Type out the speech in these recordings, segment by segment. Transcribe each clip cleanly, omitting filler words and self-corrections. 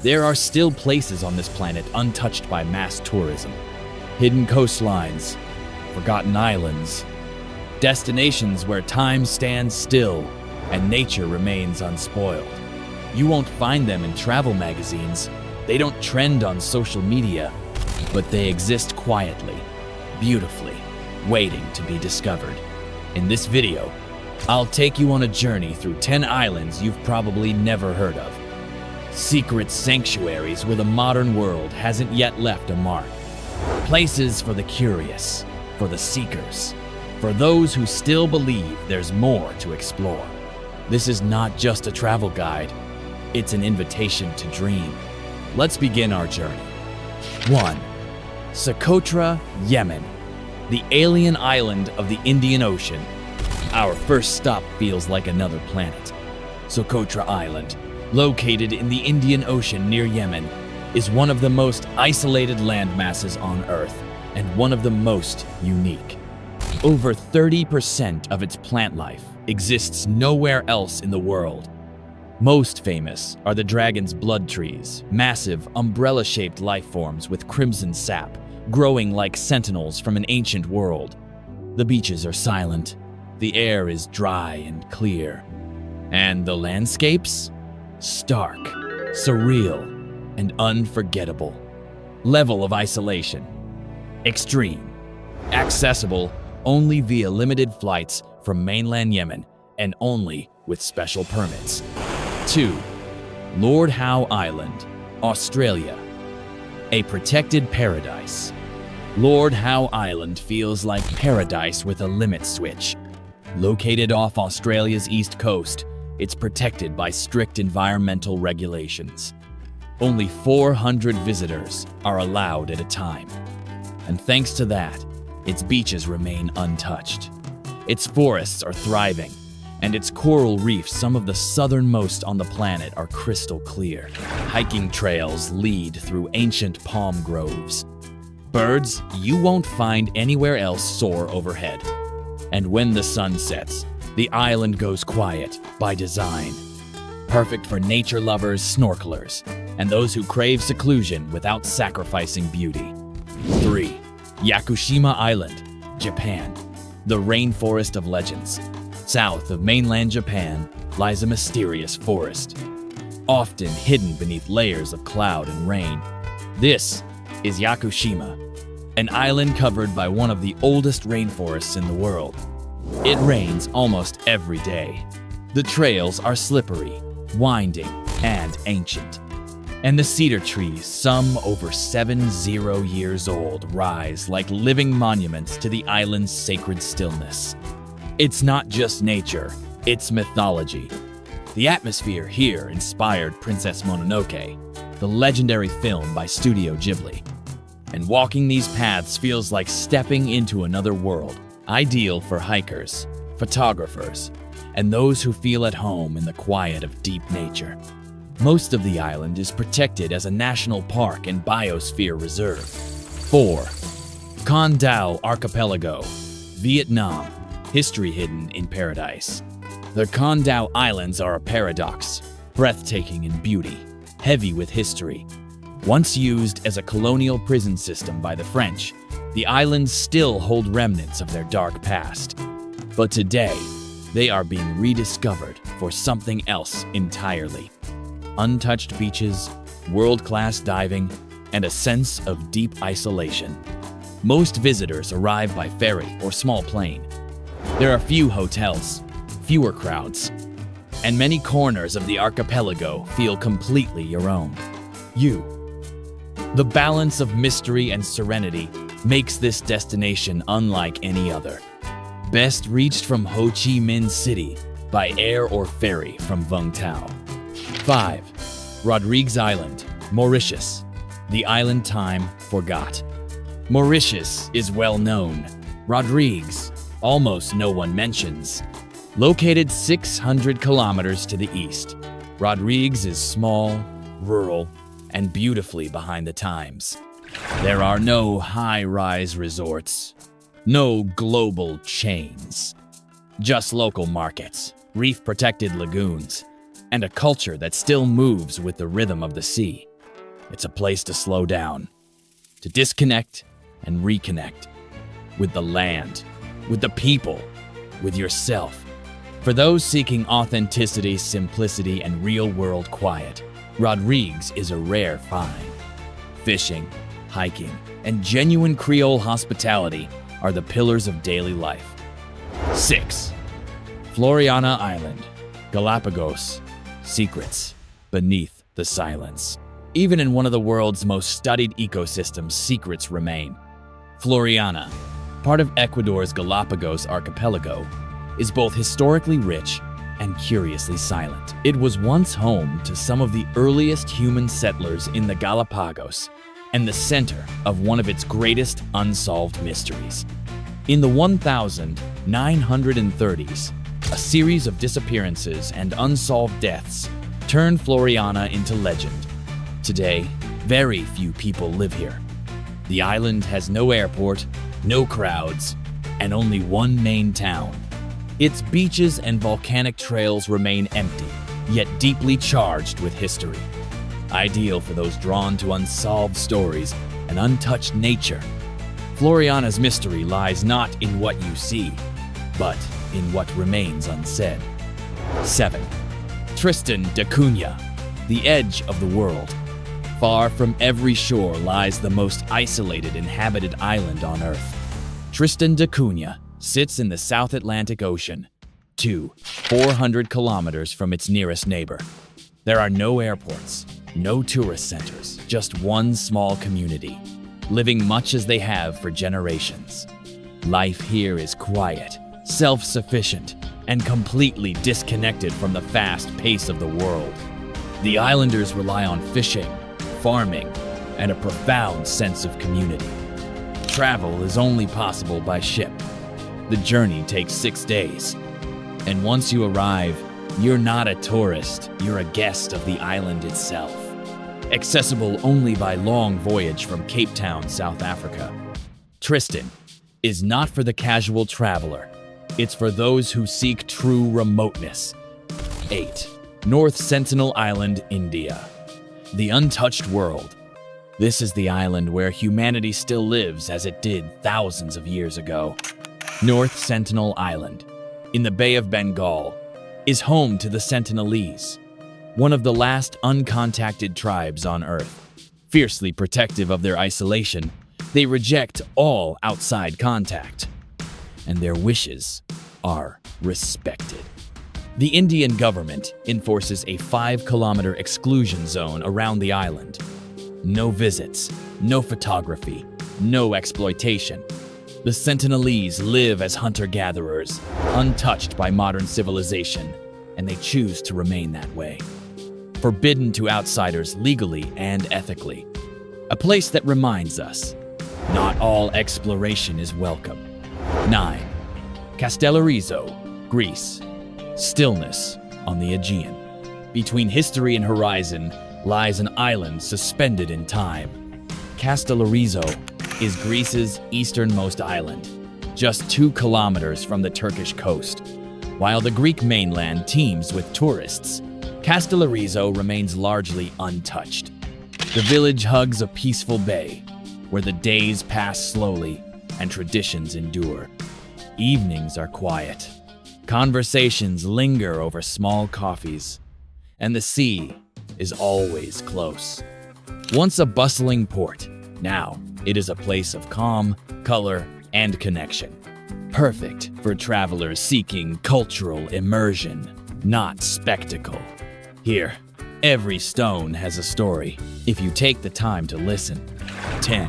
There are still places on this planet untouched by mass tourism. Hidden coastlines, forgotten islands, destinations where time stands still and nature remains unspoiled. You won't find them in travel magazines. They don't trend on social media, but they exist quietly, beautifully, waiting to be discovered. In this video, I'll take you on a journey through 10 islands you've probably never heard of. Secret sanctuaries where the modern world hasn't yet left a mark. Places for the curious, for the seekers, for those who still believe there's more to explore. This is not just a travel guide, it's an invitation to dream. Let's begin our journey. 1. Socotra, Yemen, the alien island of the Indian Ocean. Our first stop feels like another planet. Socotra Island, located in the Indian Ocean near Yemen, is one of the most isolated landmasses on Earth and one of the most unique. Over 30% of its plant life exists nowhere else in the world. Most famous are the dragon's blood trees, massive umbrella-shaped life forms with crimson sap, growing like sentinels from an ancient world. The beaches are silent, the air is dry and clear, and the landscapes? Stark, surreal, and unforgettable. Level of isolation: extreme. Accessible only via limited flights from mainland Yemen and only with special permits. 2. Lord Howe Island, Australia. A protected paradise. Lord Howe Island feels like paradise with a limit switch. Located off Australia's east coast, it's protected by strict environmental regulations. Only 400 visitors are allowed at a time. And thanks to that, its beaches remain untouched. Its forests are thriving, and its coral reefs, some of the southernmost on the planet, are crystal clear. Hiking trails lead through ancient palm groves. Birds you won't find anywhere else soar overhead. And when the sun sets, the island goes quiet by design. Perfect for nature lovers, snorkelers, and those who crave seclusion without sacrificing beauty. 3. Yakushima Island, Japan. The rainforest of legends. South of mainland Japan lies a mysterious forest, often hidden beneath layers of cloud and rain. This is Yakushima, an island covered by one of the oldest rainforests in the world. It rains almost every day. The trails are slippery, winding, and ancient. And the cedar trees, some over 70 years old, rise like living monuments to the island's sacred stillness. It's not just nature, it's mythology. The atmosphere here inspired Princess Mononoke, the legendary film by Studio Ghibli. And walking these paths feels like stepping into another world, ideal for hikers, photographers, and those who feel at home in the quiet of deep nature. Most of the island is protected as a national park and biosphere reserve. 4. Con Dao Archipelago, Vietnam, history hidden in paradise. The Con Dao Islands are a paradox, breathtaking in beauty, heavy with history. Once used as a colonial prison system by the French, the islands still hold remnants of their dark past. But today, they are being rediscovered for something else entirely. Untouched beaches, world-class diving, and a sense of deep isolation. Most visitors arrive by ferry or small plane. There are few hotels, fewer crowds, and many corners of the archipelago feel completely your own. The balance of mystery and serenity makes this destination unlike any other. Best reached from Ho Chi Minh City by air or ferry from Vung Tau. 5. Rodrigues Island, Mauritius. The island time forgot. Mauritius is well known. Rodrigues, almost no one mentions. Located 600 kilometers to the east, Rodrigues is small, rural, and beautifully behind the times. There are no high-rise resorts, no global chains, just local markets, reef-protected lagoons, and a culture that still moves with the rhythm of the sea. It's a place to slow down, to disconnect and reconnect with the land, with the people, with yourself. For those seeking authenticity, simplicity, and real-world quiet, Rodrigues is a rare find. Fishing, hiking, and genuine Creole hospitality are the pillars of daily life. 6. Floriana Island, Galapagos, secrets beneath the silence. Even in one of the world's most studied ecosystems, secrets remain. Floriana, part of Ecuador's Galapagos archipelago, is both historically rich and curiously silent. It was once home to some of the earliest human settlers in the Galapagos and the center of one of its greatest unsolved mysteries. In the 1930s, a series of disappearances and unsolved deaths turned Floriana into legend. Today, very few people live here. The island has no airport, no crowds, and only one main town. Its beaches and volcanic trails remain empty, yet deeply charged with history. Ideal for those drawn to unsolved stories and untouched nature. Floriana's mystery lies not in what you see, but in what remains unsaid. 7. Tristan da Cunha, the edge of the world. Far from every shore lies the most isolated inhabited island on Earth. Tristan da Cunha sits in the South Atlantic Ocean, 400 kilometers from its nearest neighbor. There are no airports, no tourist centers, just one small community, living much as they have for generations. Life here is quiet, self-sufficient, and completely disconnected from the fast pace of the world. The islanders rely on fishing, farming, and a profound sense of community. Travel is only possible by ship. The journey takes 6 days. And once you arrive, you're not a tourist, you're a guest of the island itself. Accessible only by long voyage from Cape Town, South Africa. Tristan is not for the casual traveler. It's for those who seek true remoteness. 8. North Sentinel Island, India. The untouched world. This is the island where humanity still lives as it did thousands of years ago. North Sentinel Island, in the Bay of Bengal, is home to the Sentinelese, one of the last uncontacted tribes on Earth. Fiercely protective of their isolation, they reject all outside contact, and their wishes are respected. The Indian government enforces a 5-kilometer exclusion zone around the island. No visits, no photography, no exploitation. The Sentinelese live as hunter-gatherers, untouched by modern civilization, and they choose to remain that way. Forbidden to outsiders legally and ethically. A place that reminds us, not all exploration is welcome. 9. Castellarizo, Greece. Stillness on the Aegean. Between history and horizon lies an island suspended in time. Castellarizo is Greece's easternmost island, just 2 kilometers from the Turkish coast. While the Greek mainland teems with tourists, Castellarizo remains largely untouched. The village hugs a peaceful bay, where the days pass slowly and traditions endure. Evenings are quiet. Conversations linger over small coffees, and the sea is always close. Once a bustling port, now it is a place of calm, color, and connection. Perfect for travelers seeking cultural immersion, not spectacle. Here, every stone has a story, if you take the time to listen. 10.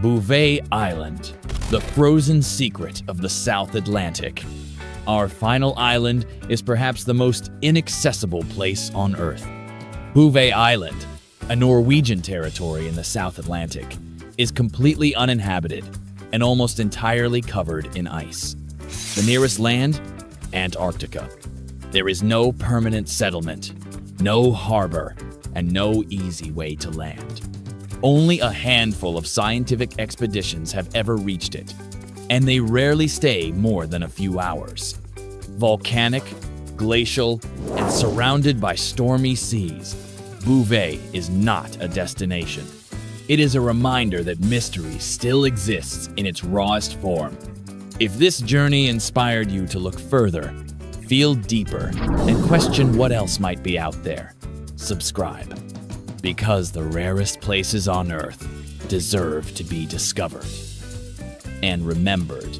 Bouvet Island, the frozen secret of the South Atlantic. Our final island is perhaps the most inaccessible place on Earth. Bouvet Island, a Norwegian territory in the South Atlantic, is completely uninhabited and almost entirely covered in ice. The nearest land? Antarctica. There is no permanent settlement, no harbor, and no easy way to land. Only a handful of scientific expeditions have ever reached it, and they rarely stay more than a few hours. Volcanic, glacial, and surrounded by stormy seas, Bouvet is not a destination. It is a reminder that mystery still exists in its rawest form. If this journey inspired you to look further, feel deeper, and question what else might be out there, subscribe. Because the rarest places on Earth deserve to be discovered and remembered.